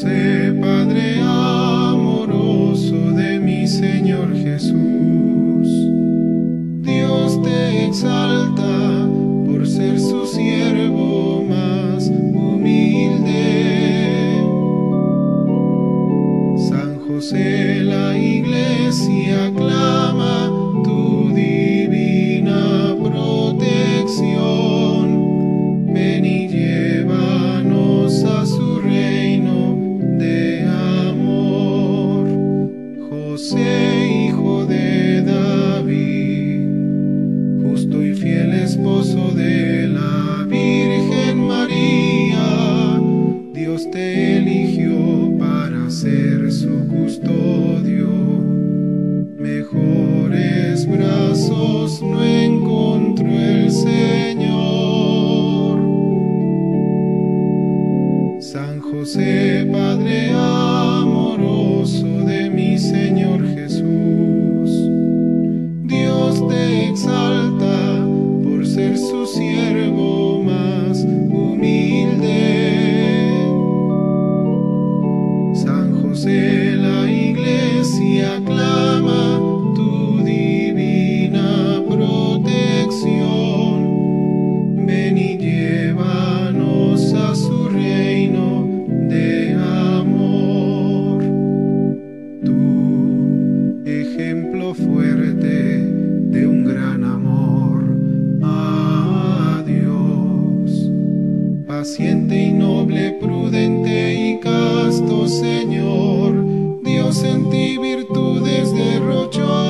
José, Padre amoroso de mi Señor Jesús, Dios te exalta por ser su siervo más humilde. San José, la Iglesia aclama tu divina protección. Ven y llévanos a su reino de amor. José, hijo de David, justo y fiel esposo de la Virgen María, Dios te eligió para ser su custodio. Mejores brazos no encontró el Señor. San José, Padre amoroso de mi Señor Jesús, Dios te exalta por ser su siervo más humilde. San José, la Iglesia aclama tu divina protección. Ven y llévanos a su reino de amor. Tu ejemplo fuerte de un gran amor a Dios, paciente y noble, prudente y casto Señor, Dios en ti virtudes derrochó.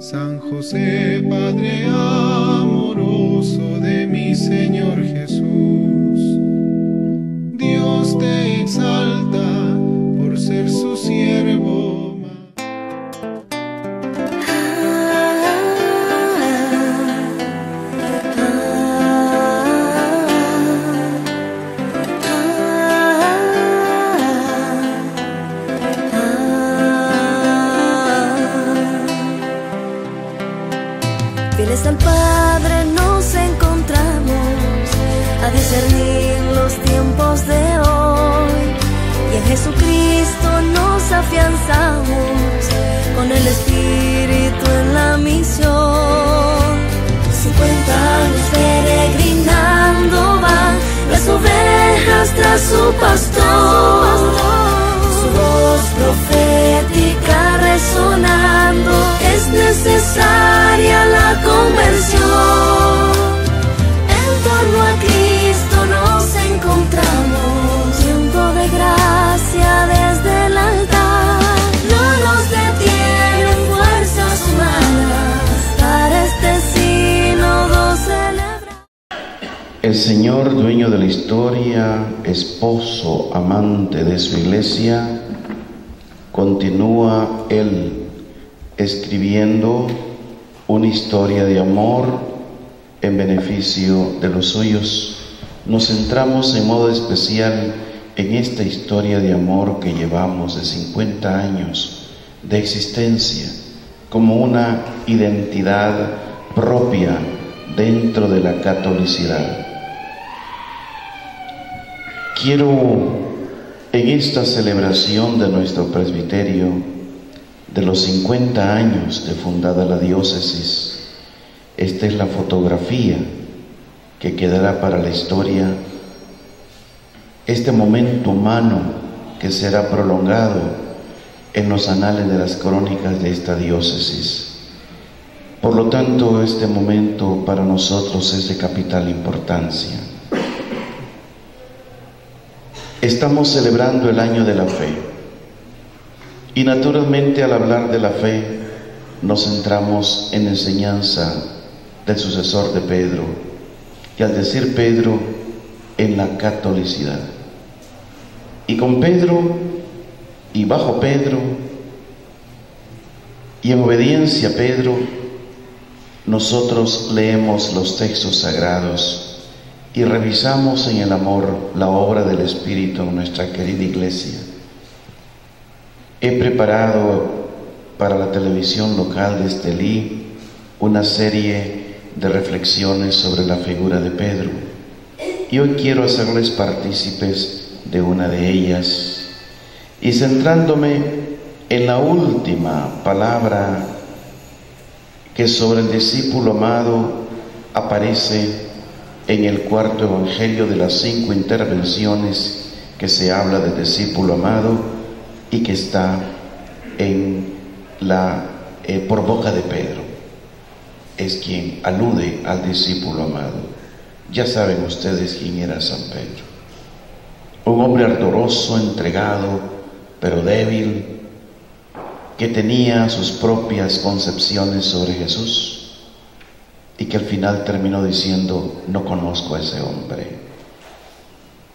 San José, Padre amoroso de mi Señor Jesús, Dios te exalta por ser su siervo. Fieles al Padre nos encontramos a discernir los tiempos de hoy, y en Jesucristo nos afianzamos con el Espíritu en la misión. 50 años peregrinando van las ovejas tras su pastor, su voz profética resonando, es necesaria la conversión. En torno a Cristo nos encontramos, tiempo de gracia desde el altar. No nos detienen fuerzas humanas para este sínodo celebrar. El Señor, dueño de la historia, esposo, amante de su iglesia, continúa Él escribiendo una historia de amor en beneficio de los suyos. Nos centramos en modo especial en esta historia de amor que llevamos de 50 años de existencia como una identidad propia dentro de la catolicidad. Quiero, en esta celebración de nuestro presbiterio, de los 50 años de fundada la diócesis, esta es la fotografía que quedará para la historia, este momento humano que será prolongado en los anales de las crónicas de esta diócesis. Por lo tanto, este momento para nosotros es de capital importancia. Estamos celebrando el año de la fe. Y naturalmente, al hablar de la fe, nos centramos en la enseñanza del sucesor de Pedro, y al decir Pedro, en la catolicidad. Y con Pedro, y bajo Pedro, y en obediencia a Pedro, nosotros leemos los textos sagrados y revisamos en el amor la obra del Espíritu en nuestra querida iglesia. He preparado para la televisión local de Estelí una serie de reflexiones sobre la figura de Pedro. y hoy quiero hacerles partícipes de una de ellas. Y centrándome en la última palabra que sobre el discípulo amado aparece en el cuarto evangelio de las 5 intervenciones que se habla del discípulo amado y que está en por boca de Pedro, es quien alude al discípulo amado. Ya saben ustedes quién era San Pedro, un hombre ardoroso, entregado, pero débil, que tenía sus propias concepciones sobre Jesús y que al final terminó diciendo: no conozco a ese hombre.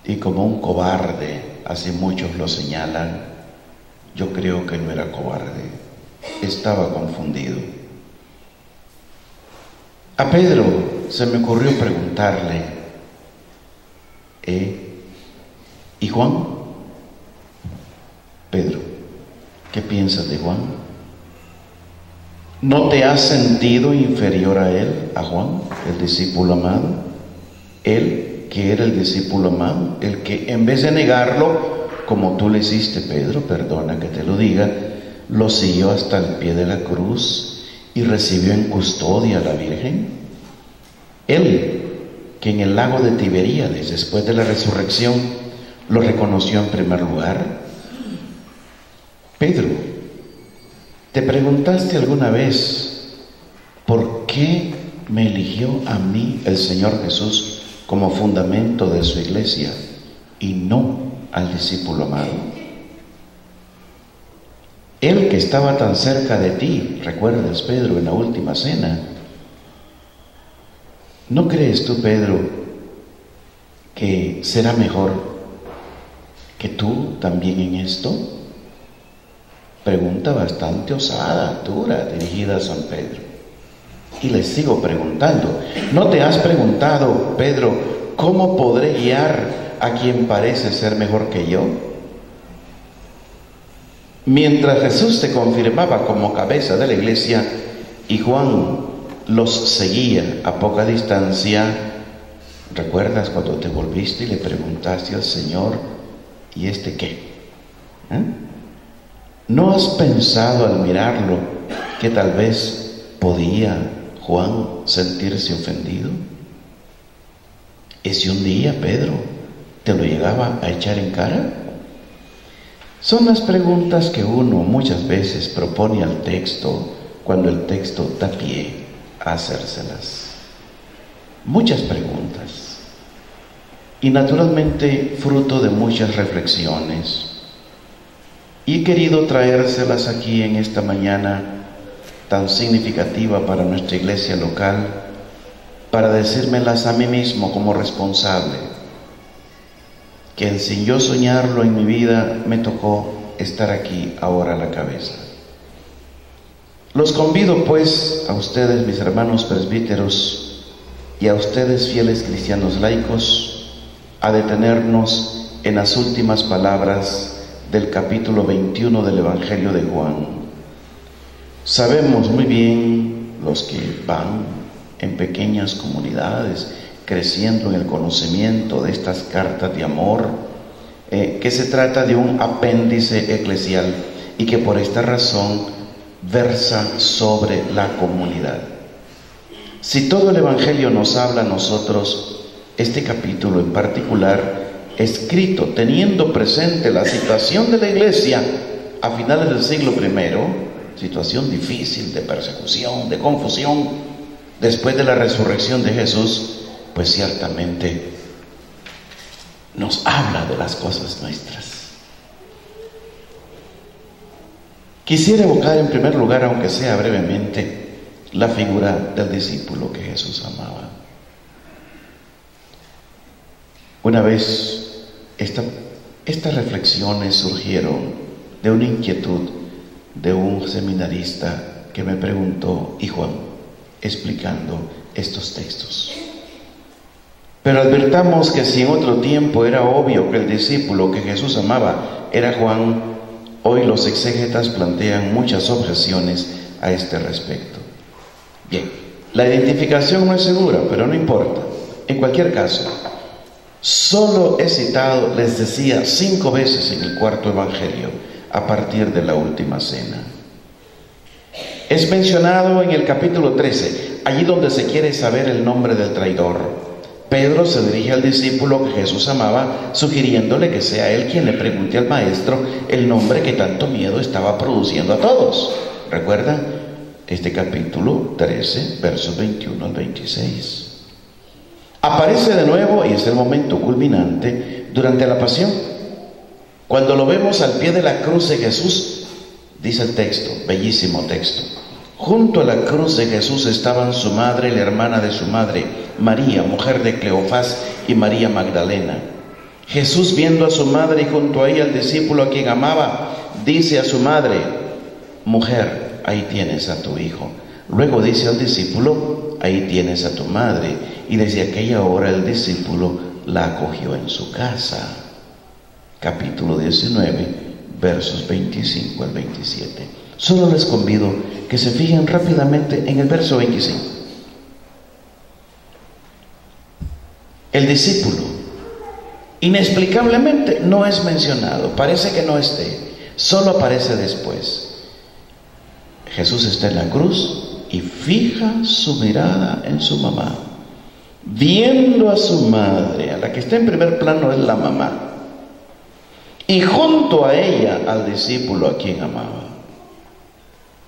Y como un cobarde, así muchos lo señalan, yo creo que no era cobarde, estaba confundido. A Pedro se me ocurrió preguntarle: ¿y Juan? Pedro, ¿qué piensas de Juan? ¿No te has sentido inferior a él, a Juan, el discípulo amado? Él, que era el discípulo amado, el que en vez de negarlo, como tú le hiciste, Pedro, perdona que te lo diga, lo siguió hasta el pie de la cruz y recibió en custodia a la Virgen. Él, que en el lago de Tiberíades, después de la resurrección, lo reconoció en primer lugar. Pedro, ¿te preguntaste alguna vez por qué me eligió a mí el Señor Jesús como fundamento de su iglesia y no al discípulo amado? Él que estaba tan cerca de ti, recuerdas, Pedro, en la última cena. ¿No crees tú, Pedro, que será mejor que tú también en esto? Pregunta bastante osada, dura, dirigida a San Pedro. Y les sigo preguntando: ¿no te has preguntado, Pedro, cómo podré guiar a quien parece ser mejor que yo? Mientras Jesús te confirmaba como cabeza de la iglesia y Juan los seguía a poca distancia, ¿recuerdas cuando te volviste y le preguntaste al Señor: ¿y este qué? ¿No has pensado al mirarlo que tal vez podía Juan sentirse ofendido? ¿Y si un día Pedro te lo llegaba a echar en cara? Son las preguntas que uno muchas veces propone al texto cuando el texto da pie a hacérselas. Muchas preguntas. Y naturalmente fruto de muchas reflexiones. Y he querido traérselas aquí en esta mañana tan significativa para nuestra iglesia local, para decírmelas a mí mismo como responsable, que sin yo soñarlo en mi vida me tocó estar aquí ahora a la cabeza. Los convido pues a ustedes, mis hermanos presbíteros, y a ustedes, fieles cristianos laicos, a detenernos en las últimas palabras del capítulo 21 del Evangelio de Juan. Sabemos muy bien, los que van en pequeñas comunidades creciendo en el conocimiento de estas cartas de amor, que se trata de un apéndice eclesial y que por esta razón versa sobre la comunidad. Si todo el Evangelio nos habla a nosotros, este capítulo en particular, escrito teniendo presente la situación de la iglesia a finales del siglo I, situación difícil de persecución, de confusión, después de la resurrección de Jesús, pues ciertamente nos habla de las cosas nuestras. Quisiera evocar en primer lugar, aunque sea brevemente, la figura del discípulo que Jesús amaba. Una vez estas reflexiones surgieron de una inquietud de un seminarista que me preguntó: ¿y Juan? Explicando estos textos. Pero advertamos que si en otro tiempo era obvio que el discípulo que Jesús amaba era Juan, hoy los exégetas plantean muchas objeciones a este respecto. Bien, la identificación no es segura, pero no importa. En cualquier caso, Solo he citado, les decía, 5 veces en el cuarto evangelio, a partir de la última cena. Es mencionado en el capítulo 13, allí donde se quiere saber el nombre del traidor. Pedro se dirige al discípulo que Jesús amaba, sugiriéndole que sea él quien le pregunte al maestro el nombre que tanto miedo estaba produciendo a todos. ¿Recuerdan? Este capítulo 13, versos 21 al 26. Aparece de nuevo, y es el momento culminante, durante la pasión. Cuando lo vemos al pie de la cruz de Jesús, dice el texto, bellísimo texto: junto a la cruz de Jesús estaban su madre y la hermana de su madre, María, mujer de Cleofás, y María Magdalena. Jesús, viendo a su madre y junto a ella al discípulo a quien amaba, dice a su madre: mujer, ahí tienes a tu hijo. Luego dice al discípulo: ahí tienes a tu madre. Y desde aquella hora el discípulo la acogió en su casa. Capítulo 19, versos 25 al 27. Solo les convido que se fijen rápidamente en el verso 25. El discípulo inexplicablemente no es mencionado, parece que no esté, solo aparece después. Jesús está en la cruz y fija su mirada en su mamá, viendo a su madre. A la que está en primer plano es la mamá, y junto a ella al discípulo a quien amaba.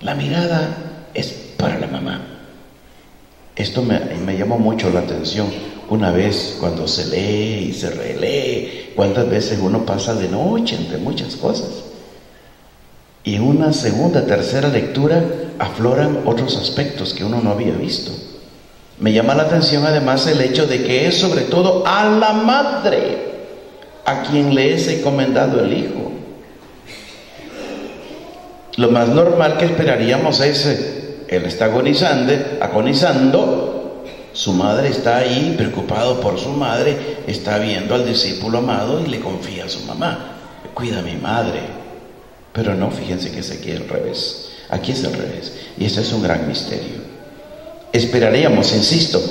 La mirada es para la mamá. Esto me llamó mucho la atención una vez cuando se lee y se relee. Cuántas veces uno pasa de noche entre muchas cosas, y en una segunda, tercera lectura afloran otros aspectos que uno no había visto. Me llama la atención además el hecho de que es sobre todo a la madre a quien le es encomendado el hijo. Lo más normal que esperaríamos es, él está agonizando, su madre está ahí, preocupado por su madre, está viendo al discípulo amado y le confía a su mamá: cuida a mi madre. Pero no, fíjense que es aquí al revés. Aquí es al revés, y este es un gran misterio. Esperaríamos, insisto,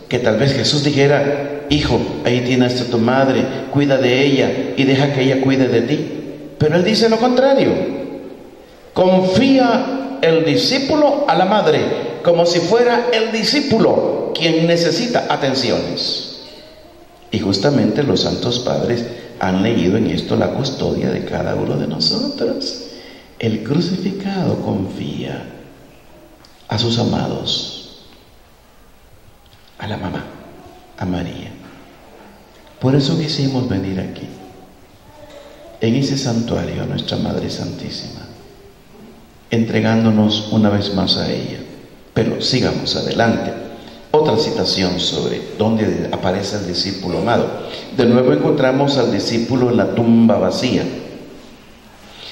que tal vez Jesús dijera: hijo, ahí tienes a tu madre, cuida de ella y deja que ella cuide de ti. Pero él dice lo contrario: confía el discípulo a la madre, como si fuera el discípulo quien necesita atenciones. Y justamente los santos padres han leído en esto la custodia de cada uno de nosotros. El crucificado confía a sus amados, a la mamá, a María. Por eso quisimos venir aquí, en ese santuario, a nuestra Madre Santísima, entregándonos una vez más a ella. Pero sigamos adelante. Otra citación sobre dónde aparece el discípulo amado. De nuevo encontramos al discípulo en la tumba vacía.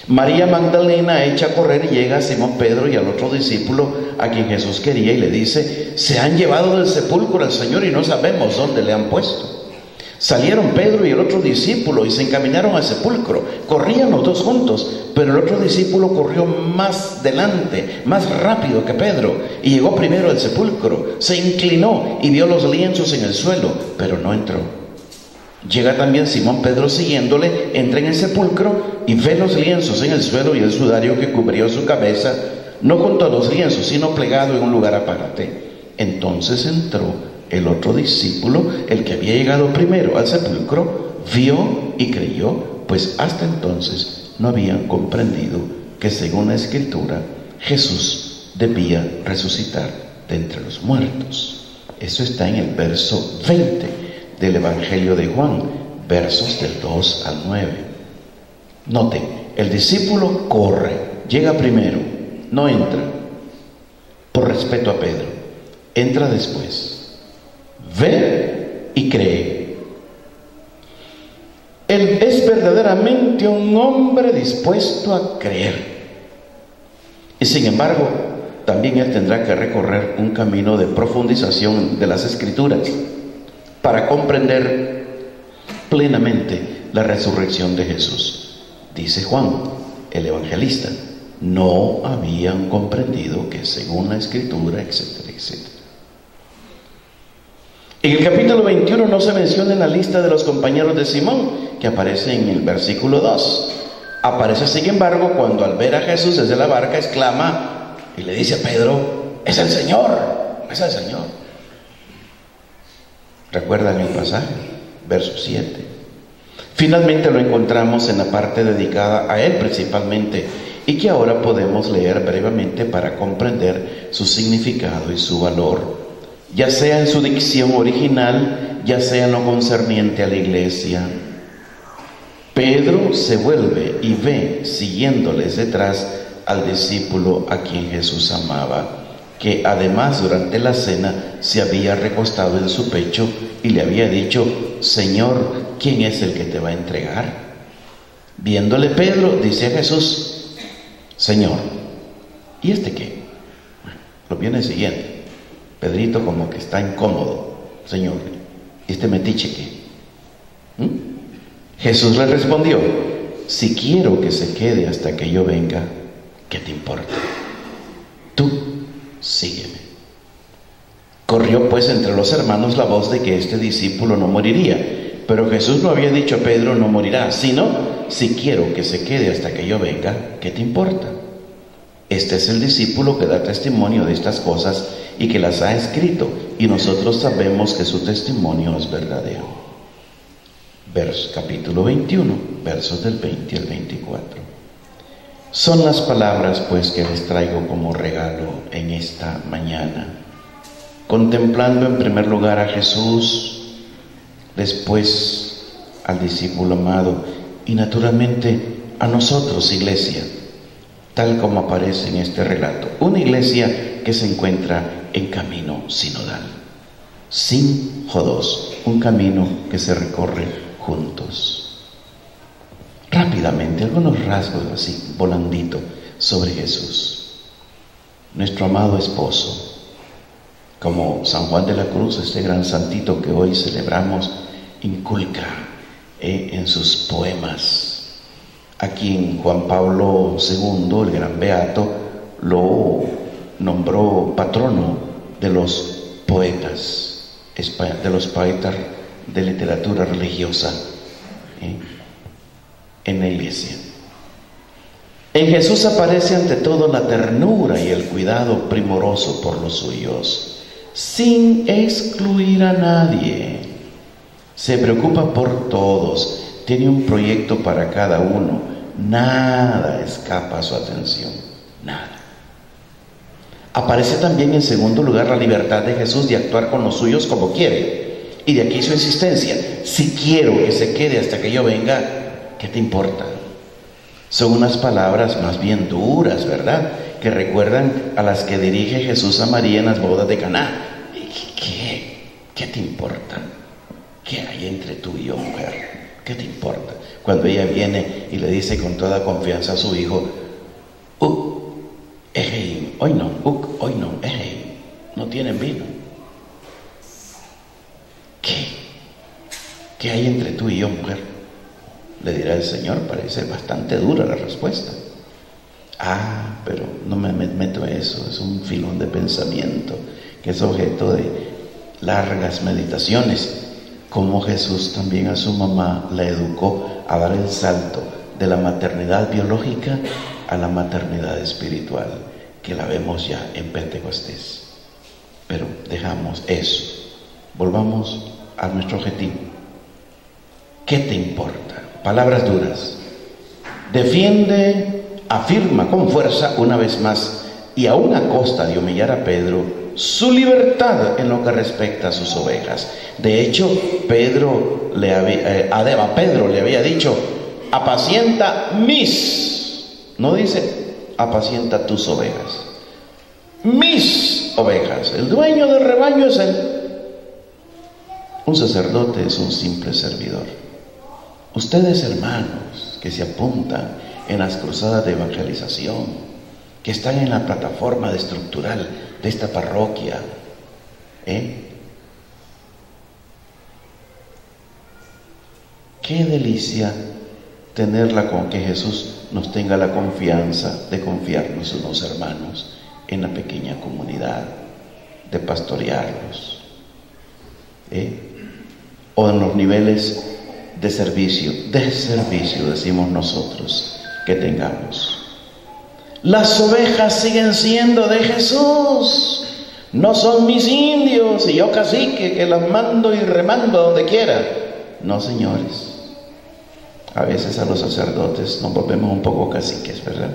María Magdalena echa a correr y llega a Simón Pedro y al otro discípulo a quien Jesús quería, y le dice: se han llevado del sepulcro al Señor y no sabemos dónde le han puesto. Salieron Pedro y el otro discípulo y se encaminaron al sepulcro. Corrían los dos juntos, pero el otro discípulo corrió más delante, más rápido que Pedro, y llegó primero al sepulcro. Se inclinó y vio los lienzos en el suelo, pero no entró. Llega también Simón Pedro siguiéndole, entra en el sepulcro y ve los lienzos en el suelo y el sudario que cubrió su cabeza, no junto a los lienzos, sino plegado en un lugar aparte. Entonces entró el otro discípulo, el que había llegado primero al sepulcro, vio y creyó, pues hasta entonces no habían comprendido que según la Escritura Jesús debía resucitar de entre los muertos. Eso está en el verso 20 del Evangelio de Juan, versos del 2 al 9. Noten, el discípulo corre, llega primero, no entra, por respeto a Pedro, entra después. Ve y cree. Él es verdaderamente un hombre dispuesto a creer. Y sin embargo, también él tendrá que recorrer un camino de profundización de las Escrituras para comprender plenamente la resurrección de Jesús. Dice Juan, el evangelista: no habían comprendido que según la Escritura, etcétera, etcétera. En el capítulo 21 no se menciona en la lista de los compañeros de Simón, que aparece en el versículo 2. Aparece, sin embargo, cuando al ver a Jesús desde la barca exclama y le dice a Pedro: es el Señor, es el Señor. ¿Recuerdan el pasaje? Verso 7. Finalmente lo encontramos en la parte dedicada a Él principalmente, y que ahora podemos leer brevemente para comprender su significado y su valor, ya sea en su dicción original, ya sea en lo concerniente a la iglesia. Pedro se vuelve y ve, siguiéndoles detrás, al discípulo a quien Jesús amaba, que además durante la cena se había recostado en su pecho y le había dicho: Señor, ¿quién es el que te va a entregar? Viéndole Pedro, dice a Jesús: Señor, ¿y este qué? Lo viene siguiendo. Pedrito como que está incómodo. Señor, ¿y este metiche qué? Jesús le respondió: si quiero que se quede hasta que yo venga, ¿qué te importa? Tú sígueme. Corrió pues entre los hermanos la voz de que este discípulo no moriría, pero Jesús no había dicho a Pedro: no morirá, sino: si quiero que se quede hasta que yo venga, ¿qué te importa? Este es el discípulo que da testimonio de estas cosas y que las ha escrito, y nosotros sabemos que su testimonio es verdadero. Capítulo 21, versos del 20 al 24. Son las palabras pues que les traigo como regalo en esta mañana, contemplando en primer lugar a Jesús, después al discípulo amado y naturalmente a nosotros, iglesia, tal como aparece en este relato. Una iglesia que se encuentra en camino sinodal, sin jodos, un camino que se recorre juntos. Rápidamente, algunos rasgos así, volandito, sobre Jesús. Nuestro amado esposo, como San Juan de la Cruz, este gran santito que hoy celebramos, inculca en sus poemas, a quien Juan Pablo II, el gran beato, lo nombró patrono de los poetas de literatura religiosa en la iglesia. En Jesús aparece ante todo la ternura y el cuidado primoroso por los suyos, sin excluir a nadie. Se preocupa por todos, tiene un proyecto para cada uno, nada escapa a su atención, nada. Aparece también en segundo lugar la libertad de Jesús de actuar con los suyos como quiere. Y de aquí su insistencia: si quiero que se quede hasta que yo venga, ¿qué te importa? Son unas palabras más bien duras, ¿verdad?, que recuerdan a las que dirige Jesús a María en las bodas de Caná. ¿Qué te importa? ¿Qué hay entre tú y yo, mujer? ¿Qué te importa? Cuando ella viene y le dice con toda confianza a su hijo: hoy no, no tienen vino. ¿Qué hay entre tú y yo, mujer? Le dirá el Señor. Parece bastante dura la respuesta. Pero no me meto en eso. Es un filón de pensamiento que es objeto de largas meditaciones. Como Jesús también a su mamá la educó a dar el salto de la maternidad biológica a la maternidad espiritual, que la vemos ya en Pentecostés. Pero dejamos eso, volvamos a nuestro objetivo. ¿Qué te importa? Palabras duras. Defiende, afirma con fuerza una vez más, y aún a costa de humillar a Pedro, su libertad en lo que respecta a sus ovejas. De hecho, a Pedro le había dicho: apacienta mis, no dice apacienta tus ovejas, mis ovejas. El dueño del rebaño es él. Un sacerdote es un simple servidor. Ustedes, hermanos, que se apuntan en las cruzadas de evangelización, que están en la plataforma estructural de esta parroquia, qué delicia tenerla con que Jesús nos tenga la confianza de confiarnos unos hermanos en la pequeña comunidad, de pastorearlos. o en los niveles de servicio decimos nosotros que tengamos. Las ovejas siguen siendo de Jesús, no son mis indios y yo cacique que las mando y remando a donde quiera. No, señores. A veces a los sacerdotes nos volvemos un poco caciques, ¿verdad?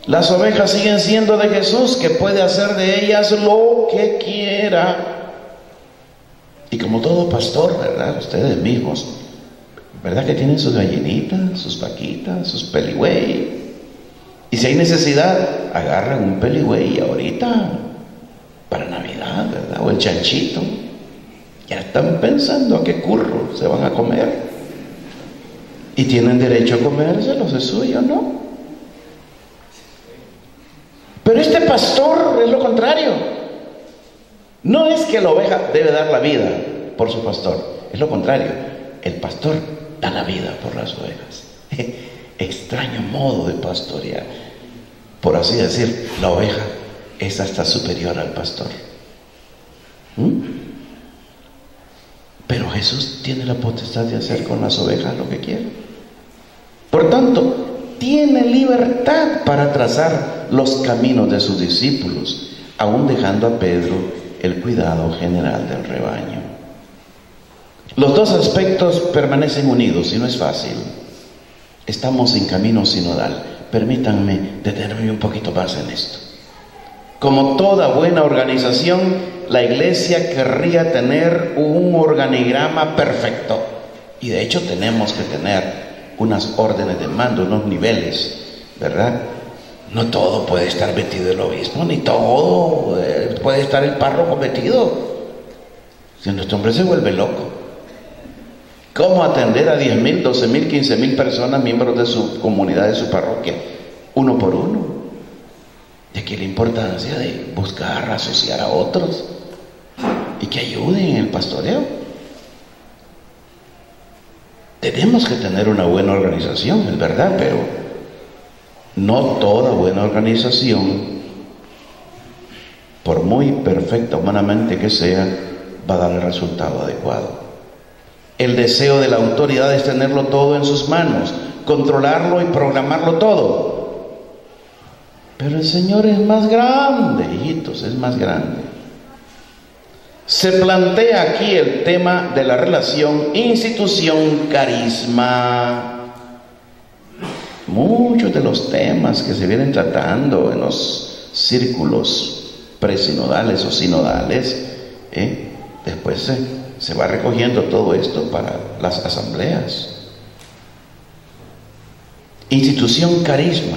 Las ovejas siguen siendo de Jesús, que puede hacer de ellas lo que quiera. Y como todo pastor, ¿verdad? Ustedes mismos, ¿verdad? Que tienen sus gallinitas, sus vaquitas, sus peligüey. Y si hay necesidad, agarran un peligüey ahorita para Navidad, ¿verdad? O el chanchito. Ya están pensando a qué curro se van a comer. Y tienen derecho a comérselos, es suyo, ¿no? Pero este pastor es lo contrario. No es que la oveja debe dar la vida por su pastor, es lo contrario. El pastor da la vida por las ovejas. Extraño modo de pastorear. Por así decir, la oveja es hasta superior al pastor. Pero Jesús tiene la potestad de hacer con las ovejas lo que quiere. Por tanto, tiene libertad para trazar los caminos de sus discípulos, aún dejando a Pedro el cuidado general del rebaño. Los dos aspectos permanecen unidos y no es fácil. Estamos en camino sinodal. Permítanme detenerme un poquito más en esto. Como toda buena organización, la iglesia querría tener un organigrama perfecto. Y de hecho tenemos que tener unas órdenes de mando, unos niveles, ¿verdad? No todo puede estar metido el obispo, ni todo puede estar el párroco metido. Si nuestro hombre se vuelve loco. ¿Cómo atender a 10,000, 12,000, 15,000 personas, miembros de su comunidad, de su parroquia, uno por uno? Y aquí la importancia de buscar asociar a otros y que ayuden en el pastoreo. Tenemos que tener una buena organización, es verdad, pero no toda buena organización, por muy perfecta humanamente que sea, va a dar el resultado adecuado. El deseo de la autoridad es tenerlo todo en sus manos, controlarlo y programarlo todo. Pero el Señor es más grande, hijitos, es más grande. Se plantea aquí el tema de la relación institución-carisma. Muchos de los temas que se vienen tratando en los círculos presinodales o sinodales, después se va recogiendo todo esto para las asambleas. Institución-carisma.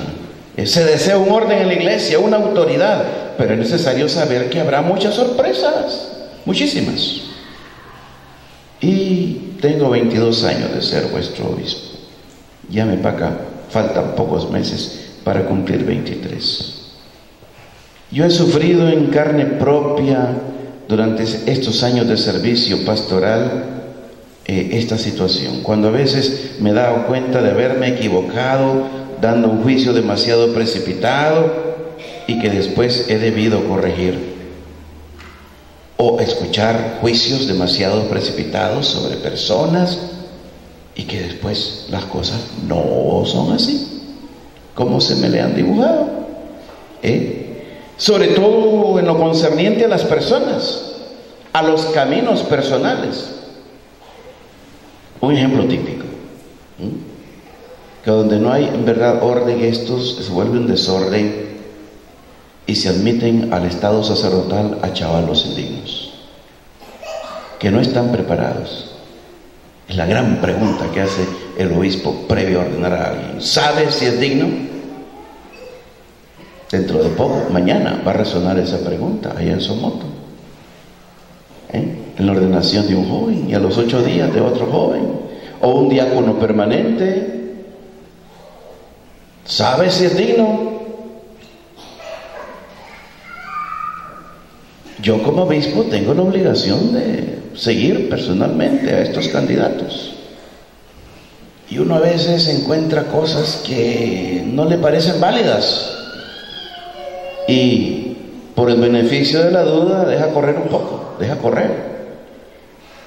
Se desea un orden en la iglesia, una autoridad, pero es necesario saber que habrá muchas sorpresas. Muchísimas. Y tengo 22 años de ser vuestro obispo. Llame para acá, faltan pocos meses para cumplir 23. Yo he sufrido en carne propia durante estos años de servicio pastoral esta situación. Cuando a veces me he dado cuenta de haberme equivocado, dando un juicio demasiado precipitado y que después he debido corregir. O escuchar juicios demasiado precipitados sobre personas y que después las cosas no son así como se me le han dibujado. Sobre todo en lo concerniente a las personas, a los caminos personales. Un ejemplo típico, que donde no hay en verdad orden, estos se vuelve un desorden y se admiten al estado sacerdotal a chavalos indignos que no están preparados. Es la gran pregunta que hace el obispo previo a ordenar a alguien. ¿Sabe si es digno? Dentro de poco, mañana, va a resonar esa pregunta allá en Somoto, en la ordenación de un joven, y a los 8 días de otro joven, o un diácono permanente. ¿Sabe si es digno? Yo como obispo tengo la obligación de seguir personalmente a estos candidatos. Y uno a veces encuentra cosas que no le parecen válidas. Y por el beneficio de la duda deja correr un poco, deja correr.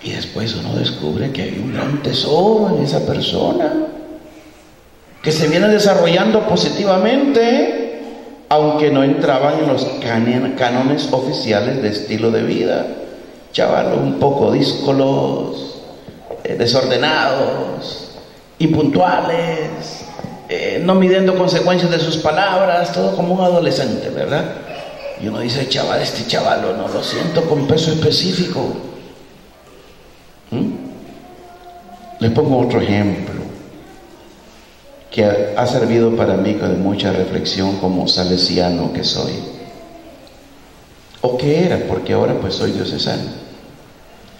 Y después uno descubre que hay un gran tesoro en esa persona, que se viene desarrollando positivamente, aunque no entraban en los cánones oficiales de estilo de vida. Chavalos un poco díscolos, desordenados, impuntuales, no midiendo consecuencias de sus palabras, todo como un adolescente, ¿verdad? Y uno dice, chaval, este chavalo, no lo siento con peso específico. Les pongo otro ejemplo que ha servido para mí de mucha reflexión como salesiano que soy, o que era, porque ahora pues soy diocesano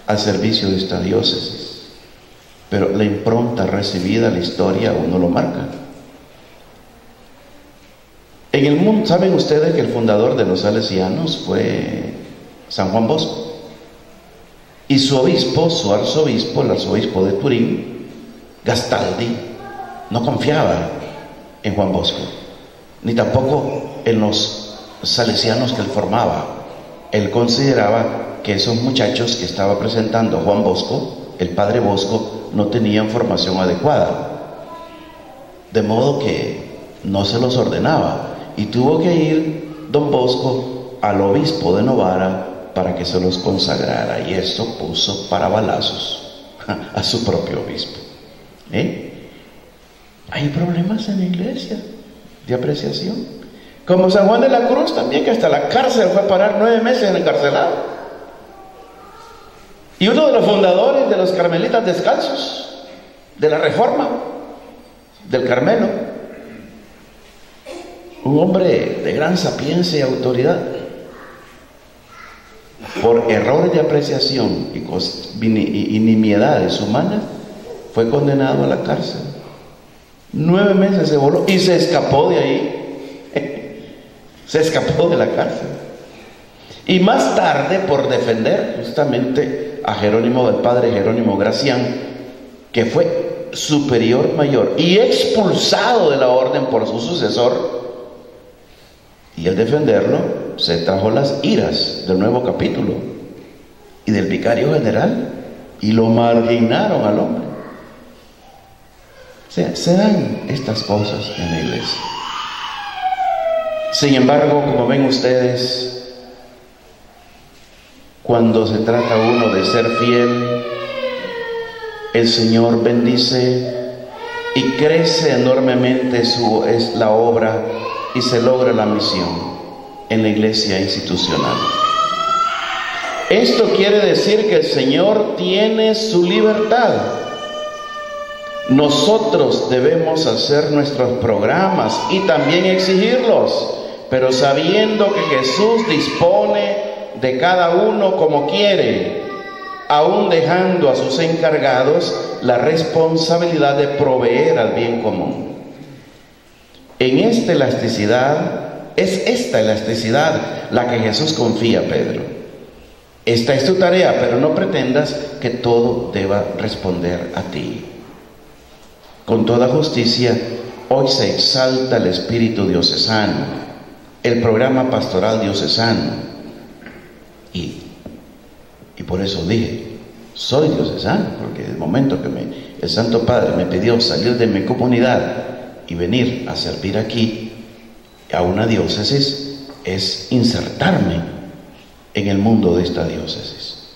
al servicio de esta diócesis, pero la impronta recibida, la historia, uno lo marca. En el mundo, ¿saben ustedes que el fundador de los salesianos fue San Juan Bosco? Y su obispo, su arzobispo, el arzobispo de Turín, Gastaldi, no confiaba en Juan Bosco, ni tampoco en los salesianos que él formaba. Él consideraba que esos muchachos que estaba presentando Juan Bosco, el padre Bosco, no tenían formación adecuada, de modo que no se los ordenaba, y tuvo que ir don Bosco al obispo de Novara para que se los consagrara, y esto puso para balazos a su propio obispo. Hay problemas en la iglesia de apreciación, como San Juan de la Cruz también, que hasta la cárcel fue a parar 9 meses encarcelado, y uno de los fundadores de los carmelitas descalzos, de la Reforma del Carmelo, un hombre de gran sapiencia y autoridad, por errores de apreciación y nimiedades humanas, fue condenado a la cárcel. 9 meses se voló y se escapó de ahí. Se escapó de la cárcel. Y más tarde, por defender justamente a Jerónimo, del padre Jerónimo Gracián, que fue superior mayor y expulsado de la orden por su sucesor, y al defenderlo se trajo las iras del nuevo capítulo y del vicario general, y lo marginaron al hombre. O sea, se dan estas cosas en la iglesia. Sin embargo, como ven ustedes, cuando se trata uno de ser fiel, el Señor bendice y crece enormemente la obra, y se logra la misión en la iglesia institucional. Esto quiere decir que el Señor tiene su libertad. Nosotros debemos hacer nuestros programas y también exigirlos, pero sabiendo que Jesús dispone de cada uno como quiere, aún dejando a sus encargados la responsabilidad de proveer al bien común. Es esta elasticidad la que Jesús confía a Pedro. Esta es tu tarea, pero no pretendas que todo deba responder a ti. Con toda justicia, hoy se exalta el espíritu diocesano, el programa pastoral diocesano, y por eso dije, soy diocesano, porque el momento que el Santo Padre me pidió salir de mi comunidad y venir a servir aquí a una diócesis, es insertarme en el mundo de esta diócesis.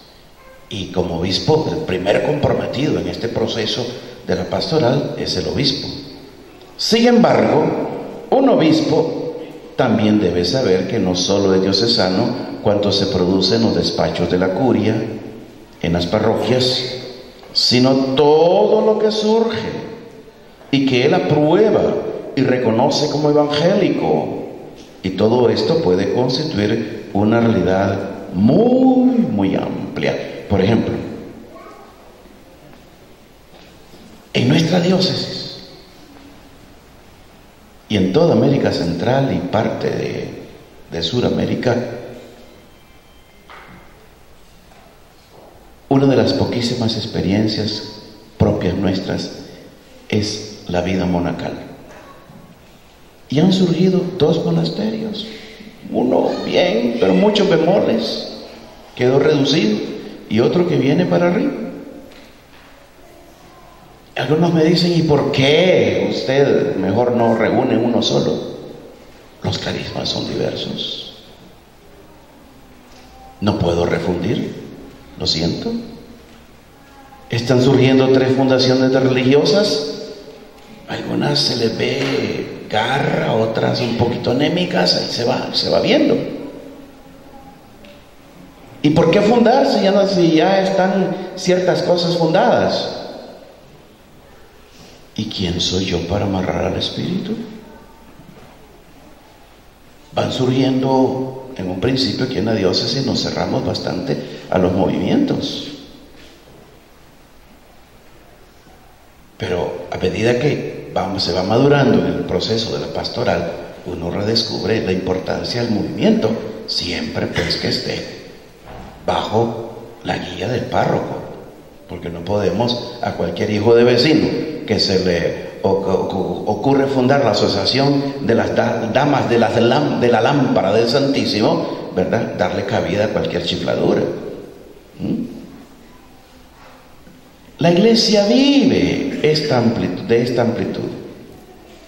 Y como obispo, el primer comprometido en este proceso de la pastoral es el obispo. Sin embargo, un obispo también debe saber que no solo es diocesano cuanto se produce en los despachos de la curia, en las parroquias, sino todo lo que surge y que él aprueba y reconoce como evangélico. Y todo esto puede constituir una realidad muy, muy amplia. Por ejemplo, en nuestra diócesis y en toda América Central y parte de Sudamérica, una de las poquísimas experiencias propias nuestras es la vida monacal. Y han surgido 2 monasterios, uno bien, pero muchos bemoles, quedó reducido, y otro que viene para arriba. Algunos me dicen, ¿y por qué usted mejor no reúne uno solo? Los carismas son diversos. No puedo refundir, lo siento. Están surgiendo 3 fundaciones de religiosas. Algunas se les ve garra, otras un poquito anémicas, ahí se va viendo. ¿Y por qué fundar si ya están ciertas cosas fundadas? ¿Y quién soy yo para amarrar al espíritu? Van surgiendo, en un principio aquí en la diócesis nos cerramos bastante a los movimientos. Pero a medida que se va madurando en el proceso de la pastoral, uno redescubre la importancia del movimiento, siempre pues que esté bajo la guía del párroco, porque no podemos a cualquier hijo de vecino que se le ocurre fundar la asociación de las damas de la lámpara del Santísimo, ¿verdad?, darle cabida a cualquier chifladura. La iglesia vive de esta amplitud,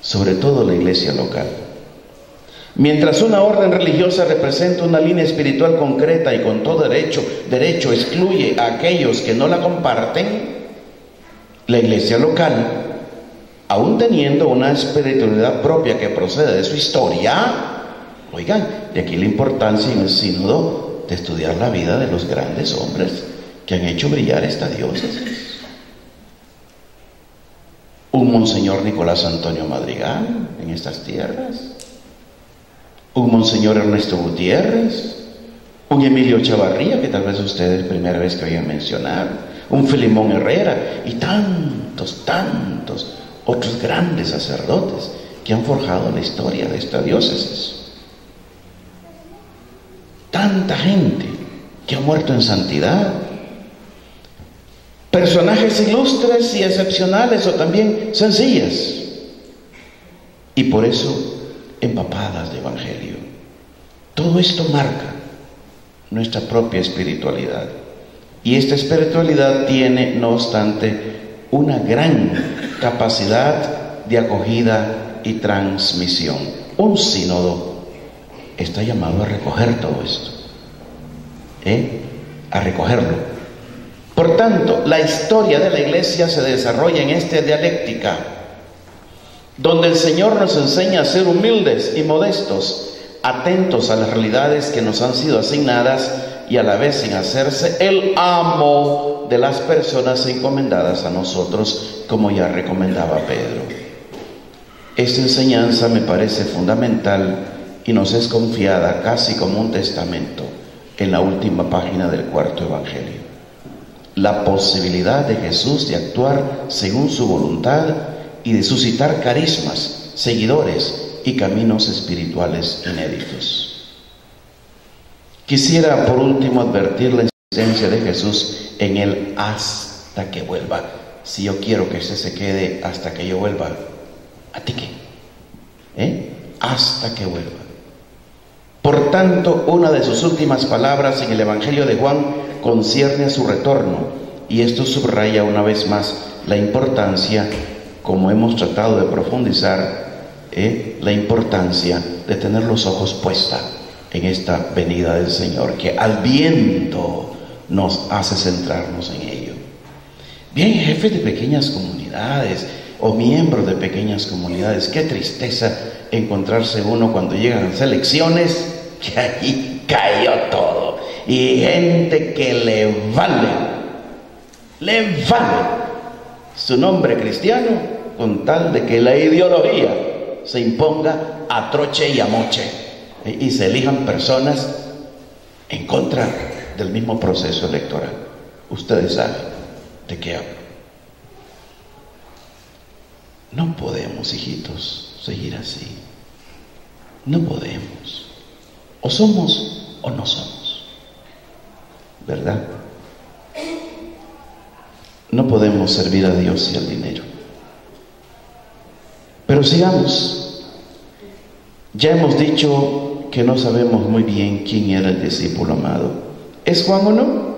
sobre todo la iglesia local. Mientras una orden religiosa representa una línea espiritual concreta y con todo derecho excluye a aquellos que no la comparten, la iglesia local, aún teniendo una espiritualidad propia que procede de su historia, oigan, de aquí la importancia en el sínodo de estudiar la vida de los grandes hombres que han hecho brillar esta diócesis. Un Monseñor Nicolás Antonio Madrigal en estas tierras, un Monseñor Ernesto Gutiérrez, un Emilio Chavarría, que tal vez ustedes primera vez que oigan mencionar, un Filimón Herrera y tantos otros grandes sacerdotes que han forjado la historia de esta diócesis. Tanta gente que ha muerto en santidad, personajes ilustres y excepcionales o también sencillas, y por eso empapadas de evangelio. Todo esto marca nuestra propia espiritualidad, y esta espiritualidad tiene, no obstante, una gran capacidad de acogida y transmisión. Un sínodo está llamado a recoger todo esto, a recogerlo. Por tanto, la historia de la iglesia se desarrolla en esta dialéctica, donde el Señor nos enseña a ser humildes y modestos, atentos a las realidades que nos han sido asignadas y a la vez sin hacerse el amo de las personas encomendadas a nosotros, como ya recomendaba Pedro. Esta enseñanza me parece fundamental y nos es confiada casi como un testamento en la última página del 4º Evangelio. La posibilidad de Jesús de actuar según su voluntad y de suscitar carismas, seguidores y caminos espirituales inéditos. Quisiera por último advertir la insistencia de Jesús en el hasta que vuelva. Si yo quiero que se quede hasta que yo vuelva, ¿a ti qué? Hasta que vuelva. Por tanto, una de sus últimas palabras en el Evangelio de Juan concierne a su retorno, y esto subraya una vez más la importancia, como hemos tratado de profundizar, la importancia de tener los ojos puestos en esta venida del Señor, que al viento nos hace centrarnos en ello. Bien, jefes de pequeñas comunidades o miembros de pequeñas comunidades, qué tristeza encontrarse uno cuando llegan las elecciones, que ahí cayó todo, y gente que le vale su nombre cristiano con tal de que la ideología se imponga a troche y a moche, y se elijan personas en contra del mismo proceso electoral. Ustedes saben de qué hablo. No podemos, hijitos, seguir así. No podemos. O somos o no somos, ¿verdad? No podemos servir a Dios y al dinero. Pero sigamos. Ya hemos dicho que no sabemos muy bien quién era el discípulo amado. ¿Es Juan o no?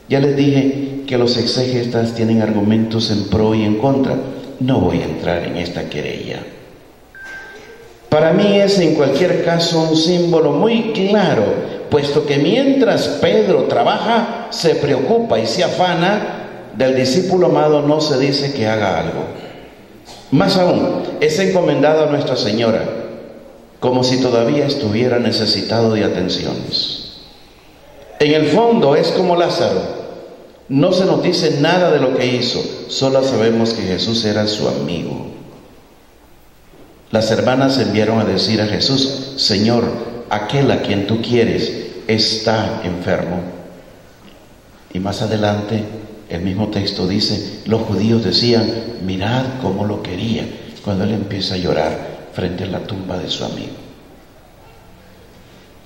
Ya les dije que los exégetas tienen argumentos en pro y en contra. No voy a entrar en esta querella. Para mí es en cualquier caso un símbolo muy claro, puesto que mientras Pedro trabaja, se preocupa y se afana, del discípulo amado no se dice que haga algo. Más aún, es encomendado a Nuestra Señora, como si todavía estuviera necesitado de atenciones. En el fondo es como Lázaro. No se nos dice nada de lo que hizo, solo sabemos que Jesús era su amigo. Las hermanas enviaron a decir a Jesús: Señor, aquel a quien tú quieres está enfermo. Y más adelante el mismo texto dice, los judíos decían: mirad cómo lo quería, cuando él empieza a llorar frente a la tumba de su amigo.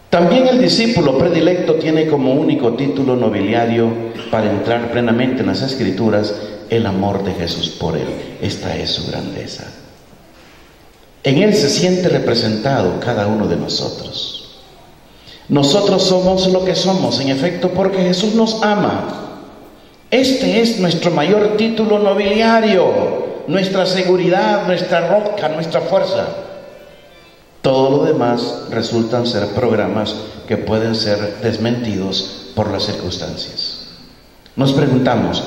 También el discípulo predilecto tiene como único título nobiliario para entrar plenamente en las Escrituras el amor de Jesús por él. Esta es su grandeza. En él se siente representado cada uno de nosotros. Nosotros somos lo que somos, en efecto, porque Jesús nos ama. Este es nuestro mayor título nobiliario, nuestra seguridad, nuestra roca, nuestra fuerza. Todo lo demás resultan ser programas que pueden ser desmentidos por las circunstancias. Nos preguntamos,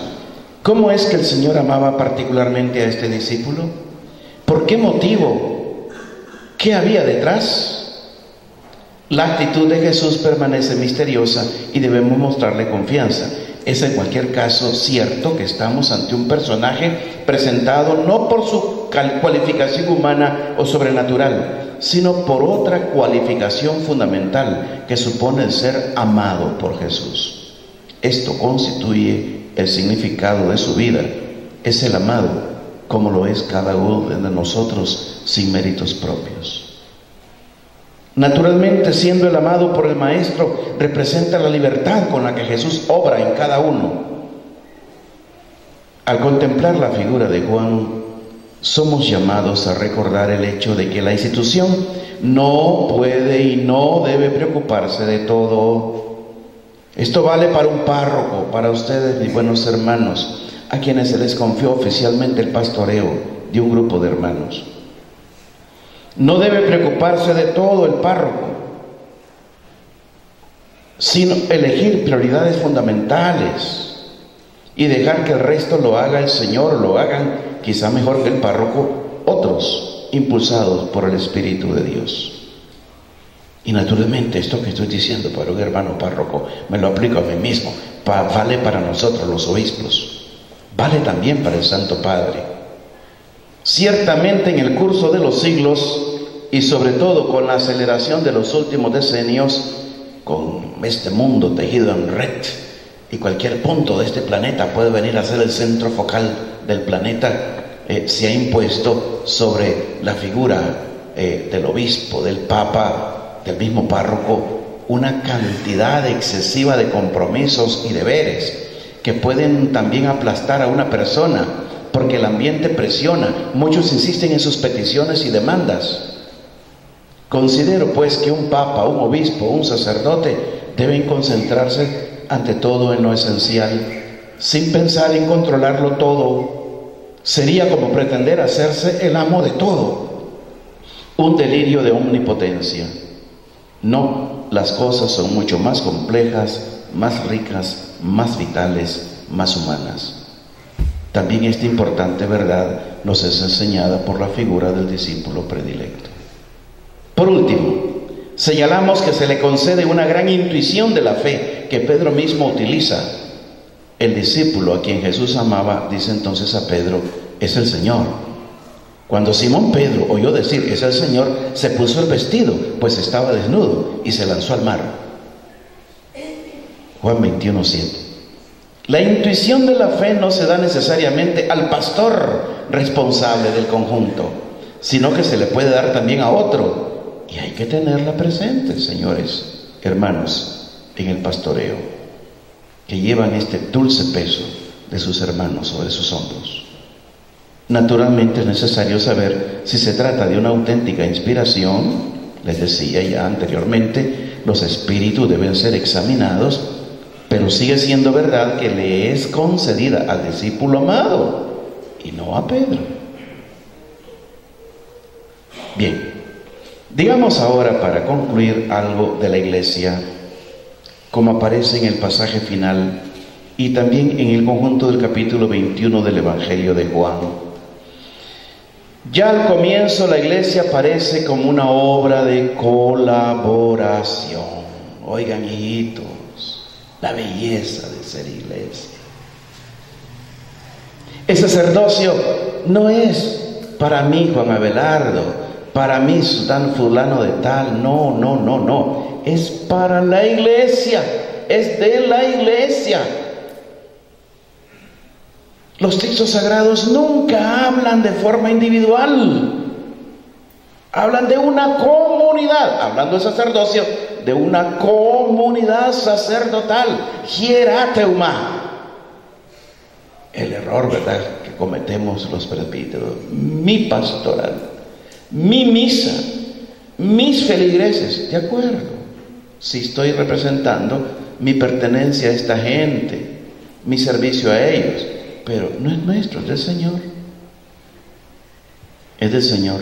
¿cómo es que el Señor amaba particularmente a este discípulo? ¿Por qué motivo? ¿Qué había detrás? La actitud de Jesús permanece misteriosa y debemos mostrarle confianza. Es en cualquier caso cierto que estamos ante un personaje presentado no por su cualificación humana o sobrenatural, sino por otra cualificación fundamental que supone el ser amado por Jesús. Esto constituye el significado de su vida. Es el amado, como lo es cada uno de nosotros sin méritos propios. Naturalmente, siendo el amado por el Maestro, representa la libertad con la que Jesús obra en cada uno. Al contemplar la figura de Juan, somos llamados a recordar el hecho de que la institución no puede y no debe preocuparse de todo. Esto vale para un párroco, para ustedes, mis buenos hermanos, a quienes se les confió oficialmente el pastoreo de un grupo de hermanos. No debe preocuparse de todo el párroco, sino elegir prioridades fundamentales y dejar que el resto lo haga el Señor, lo hagan quizá mejor que el párroco otros, impulsados por el Espíritu de Dios. Y naturalmente esto que estoy diciendo para un hermano párroco me lo aplico a mí mismo. Vale para nosotros los obispos, vale también para el Santo Padre. Ciertamente en el curso de los siglos y sobre todo con la aceleración de los últimos decenios, con este mundo tejido en red y cualquier punto de este planeta puede venir a ser el centro focal del planeta, se ha impuesto sobre la figura del obispo, del papa, del mismo párroco, una cantidad excesiva de compromisos y deberes que pueden también aplastar a una persona, porque el ambiente presiona. Muchos insisten en sus peticiones y demandas. Considero pues que un papa, un obispo, un sacerdote deben concentrarse ante todo en lo esencial, sin pensar en controlarlo todo. Sería como pretender hacerse el amo de todo, un delirio de omnipotencia. No, las cosas son mucho más complejas, más ricas, más vitales, más humanas. También esta importante verdad nos es enseñada por la figura del discípulo predilecto. Por último, señalamos que se le concede una gran intuición de la fe que Pedro mismo utiliza. El discípulo a quien Jesús amaba dice entonces a Pedro: es el Señor. Cuando Simón Pedro oyó decir es el Señor, se puso el vestido, pues estaba desnudo, y se lanzó al mar. Juan 21:7. La intuición de la fe no se da necesariamente al pastor responsable del conjunto, sino que se le puede dar también a otro, y hay que tenerla presente, señores, hermanos, en el pastoreo, que llevan este dulce peso de sus hermanos sobre sus hombros. Naturalmente es necesario saber si se trata de una auténtica inspiración. Les decía ya anteriormente, los espíritus deben ser examinados, pero sigue siendo verdad que le es concedida al discípulo amado y no a Pedro. Bien, digamos ahora, para concluir, algo de la iglesia, como aparece en el pasaje final y también en el conjunto del capítulo 21 del Evangelio de Juan. Ya al comienzo la iglesia aparece como una obra de colaboración. Oigan, hijitos, la belleza de ser iglesia. El sacerdocio no es para mí, Juan Abelardo, para mí, tan fulano de tal. No. Es para la iglesia, es de la iglesia. Los textos sagrados nunca hablan de forma individual, hablan de una comunidad, hablando de sacerdocio, de una comunidad sacerdotal, hierateuma. El error, ¿verdad?, que cometemos los presbíteros: mi pastoral, mi misa, mis feligreses. De acuerdo, si estoy representando mi pertenencia a esta gente, mi servicio a ellos, pero no es nuestro, es del Señor. Es del Señor.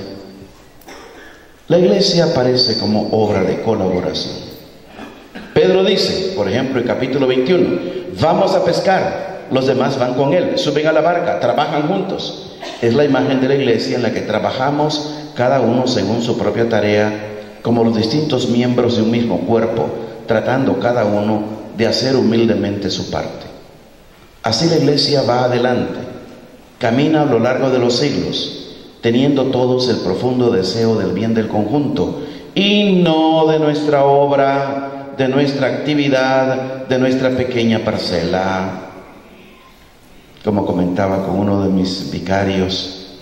La iglesia aparece como obra de colaboración. Pedro dice, por ejemplo, en capítulo 21, vamos a pescar. Los demás van con él, suben a la barca, trabajan juntos. Es la imagen de la iglesia en la que trabajamos cada uno según su propia tarea, como los distintos miembros de un mismo cuerpo, tratando cada uno de hacer humildemente su parte. Así la iglesia va adelante, camina a lo largo de los siglos, teniendo todos el profundo deseo del bien del conjunto y no de nuestra obra, de nuestra actividad, de nuestra pequeña parcela. Como comentaba con uno de mis vicarios,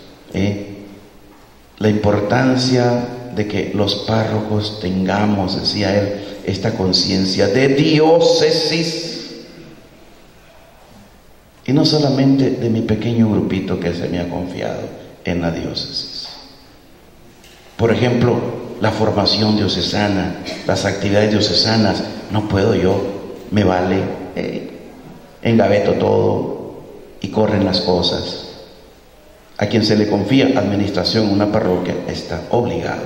la importancia de que los párrocos tengamos, decía él, esta conciencia de diócesis. Y no solamente de mi pequeño grupito que se me ha confiado en la diócesis. Por ejemplo, la formación diocesana, las actividades diocesanas. No puedo yo, me vale, engaveto todo y corren las cosas. A quien se le confía administración en una parroquia está obligado.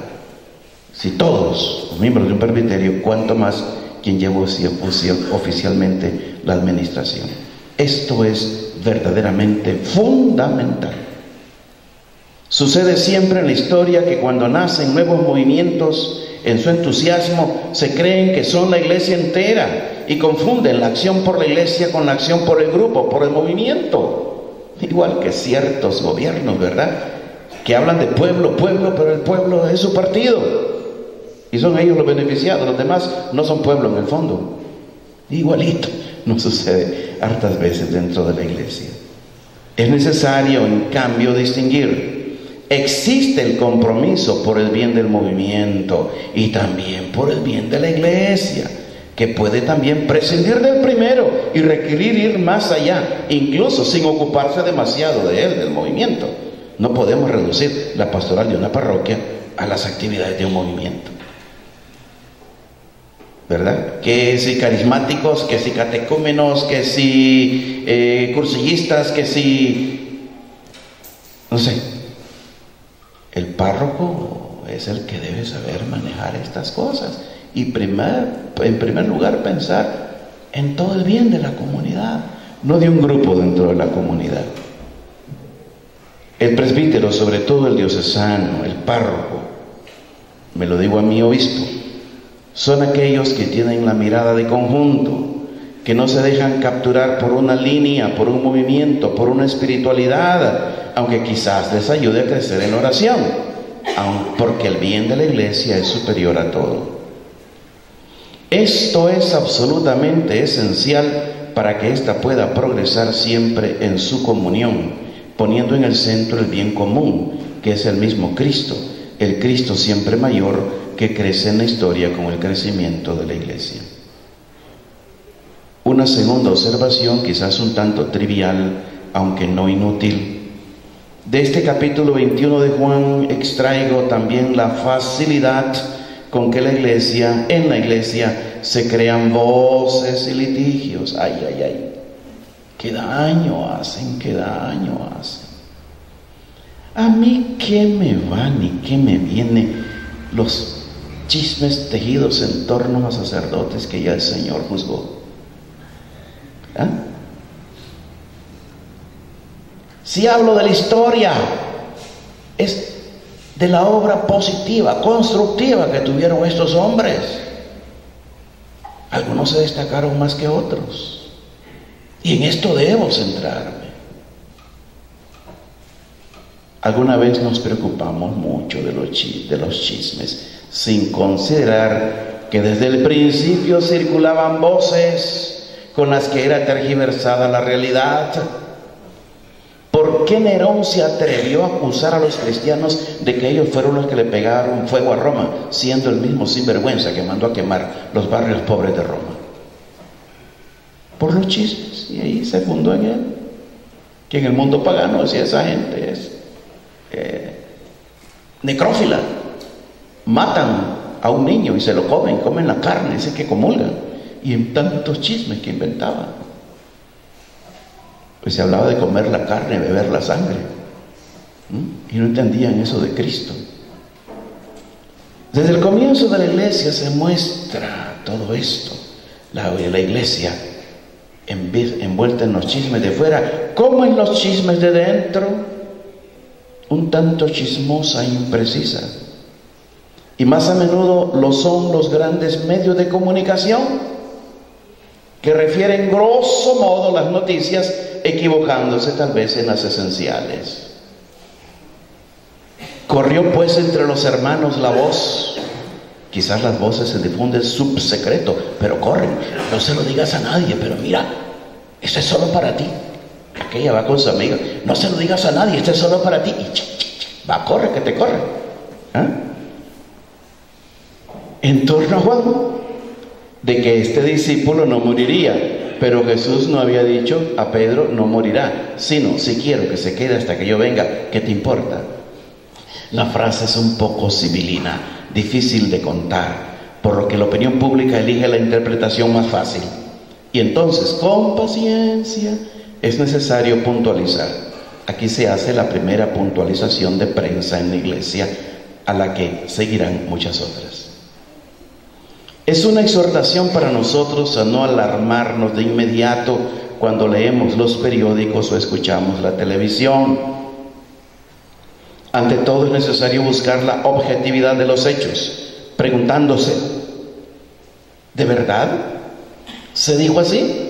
Si todos los miembros de un presbiterio, cuanto más quien lleva oficialmente la administración. Esto es verdaderamente fundamental. Sucede siempre en la historia que cuando nacen nuevos movimientos, en su entusiasmo se creen que son la iglesia entera y confunden la acción por la iglesia con la acción por el grupo, por el movimiento. Igual que ciertos gobiernos, ¿verdad?, que hablan de pueblo, pero el pueblo es su partido y son ellos los beneficiados, los demás no son pueblo en el fondo. Igualito nos sucede hartas veces dentro de la iglesia. Es necesario, en cambio, distinguir. Existe el compromiso por el bien del movimiento y también por el bien de la iglesia, que puede también prescindir del primero y requerir ir más allá, incluso sin ocuparse demasiado de él, del movimiento. No podemos reducir la pastoral de una parroquia a las actividades de un movimiento, ¿verdad? Que si carismáticos, que si catecúmenos, que si cursillistas, que si... no sé. El párroco es el que debe saber manejar estas cosas y en primer lugar pensar en todo el bien de la comunidad, no de un grupo dentro de la comunidad. El presbítero, sobre todo el diocesano, el párroco, me lo digo a mi obispo, son aquellos que tienen la mirada de conjunto, que no se dejan capturar por una línea, por un movimiento, por una espiritualidad, aunque quizás les ayude a crecer en oración, porque el bien de la iglesia es superior a todo. Esto es absolutamente esencial para que ésta pueda progresar siempre en su comunión, poniendo en el centro el bien común, que es el mismo Cristo, el Cristo siempre mayor, que crece en la historia con el crecimiento de la iglesia. Una segunda observación, quizás un tanto trivial, aunque no inútil. De este capítulo 21 de Juan extraigo también la facilidad con que en la iglesia se crean voces y litigios. Ay, ay, ay. Qué daño hacen, qué daño hacen. A mí qué me van y qué me viene los chismes tejidos en torno a sacerdotes que ya el Señor juzgó. ¿Ah? Si hablo de la historia, es de la obra positiva, constructiva que tuvieron estos hombres. Algunos se destacaron más que otros, y en esto debo centrarme. Alguna vez nos preocupamos mucho de los chismes, sin considerar que desde el principio circulaban voces con las que era tergiversada la realidad. ¿Por qué Nerón se atrevió a acusar a los cristianos de que ellos fueron los que le pegaron fuego a Roma, siendo el mismo sinvergüenza que mandó a quemar los barrios pobres de Roma? Por los chismes, y ahí se fundó en él. Que en el mundo pagano decía, esa gente es necrófila, matan a un niño y se lo comen la carne, dice que comulgan, y en tantos chismes que inventaban. Pues se hablaba de comer la carne, beber la sangre, y no entendían eso de Cristo. Desde el comienzo de la iglesia se muestra todo esto, la iglesia envuelta en los chismes de fuera, como en los chismes de dentro, un tanto chismosa e imprecisa. Y más a menudo lo son los grandes medios de comunicación, que refieren grosso modo las noticias, equivocándose tal vez en las esenciales. Corrió pues entre los hermanos la voz. Quizás las voces se difunden subsecreto, pero corren. No se lo digas a nadie, pero mira, esto es solo para ti. Aquella va con su amiga, no se lo digas a nadie, esto es solo para ti. Y va, corre, que te corre. ¿Ah? En torno a Juan, de que este discípulo no moriría, pero Jesús no había dicho a Pedro, no morirá, sino, si quiero que se quede hasta que yo venga, ¿qué te importa? La frase es un poco sibilina, difícil de contar, por lo que la opinión pública elige la interpretación más fácil. Y entonces, con paciencia, es necesario puntualizar. Aquí se hace la primera puntualización de prensa en la iglesia, a la que seguirán muchas otras. Es una exhortación para nosotros a no alarmarnos de inmediato cuando leemos los periódicos o escuchamos la televisión. Ante todo es necesario buscar la objetividad de los hechos, preguntándose, ¿de verdad se dijo así?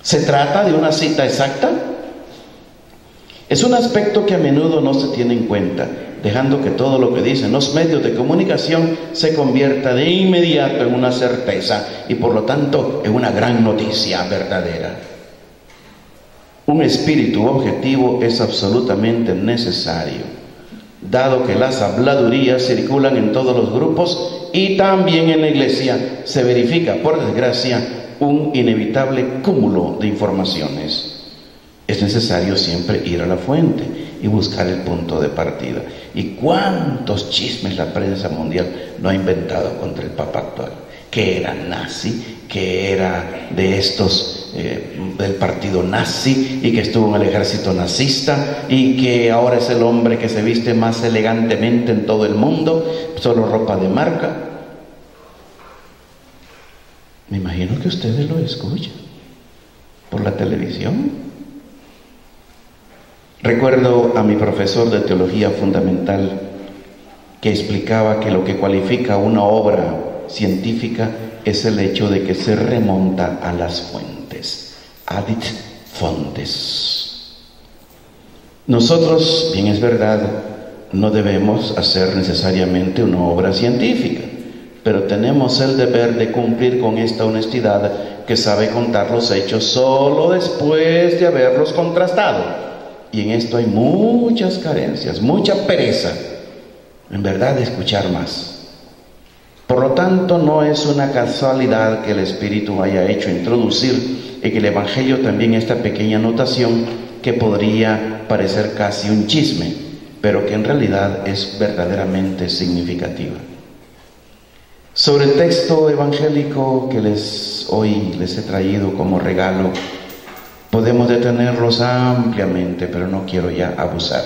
¿Se trata de una cita exacta? Es un aspecto que a menudo no se tiene en cuenta, dejando que todo lo que dicen los medios de comunicación se convierta de inmediato en una certeza y por lo tanto en una gran noticia verdadera. Un espíritu objetivo es absolutamente necesario, dado que las habladurías circulan en todos los grupos y también en la iglesia se verifica, por desgracia, un inevitable cúmulo de informaciones. Es necesario siempre ir a la fuente y buscar el punto de partida. ¿Y cuántos chismes la prensa mundial no ha inventado contra el Papa actual? Que era nazi, que era de estos del partido nazi y que estuvo en el ejército nazista y que ahora es el hombre que se viste más elegantemente en todo el mundo, solo ropa de marca. Me imagino que ustedes lo escuchan por la televisión. Recuerdo a mi profesor de teología fundamental que explicaba que lo que cualifica una obra científica es el hecho de que se remonta a las fuentes, adit fontes. Nosotros, bien es verdad, no debemos hacer necesariamente una obra científica, pero tenemos el deber de cumplir con esta honestidad que sabe contar los hechos solo después de haberlos contrastado. Y en esto hay muchas carencias, mucha pereza, en verdad, de escuchar más. Por lo tanto, no es una casualidad que el Espíritu haya hecho introducir en el Evangelio también esta pequeña anotación que podría parecer casi un chisme, pero que en realidad es verdaderamente significativa. Sobre el texto evangélico que hoy les he traído como regalo, podemos detenerlos ampliamente, pero no quiero ya abusar.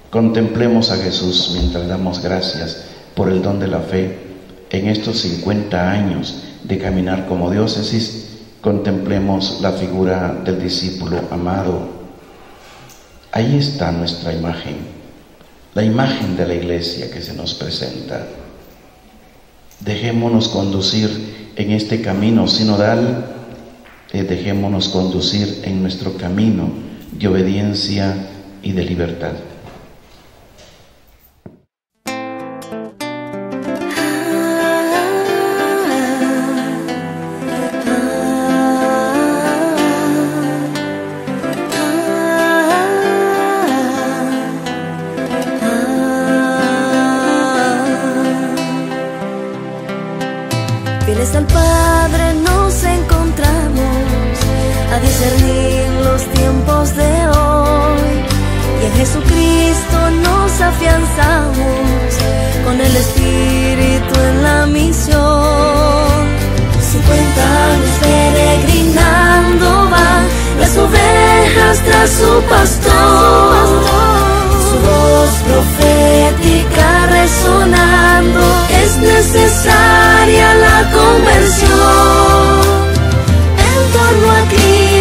Contemplemos a Jesús mientras damos gracias por el don de la fe en estos 50 años de caminar como diócesis. Contemplemos la figura del discípulo amado. Ahí está nuestra imagen, la imagen de la iglesia que se nos presenta. Dejémonos conducir en este camino sinodal, dejémonos conducir en nuestro camino de obediencia y de libertad. Fieles al Padre nos encontramos a discernir los tiempos de hoy, y en Jesucristo nos afianzamos con el Espíritu en la misión. 50 años peregrinando van las ovejas tras su pastor, su voz profética resonando, es necesaria la conversión en torno a Cristo.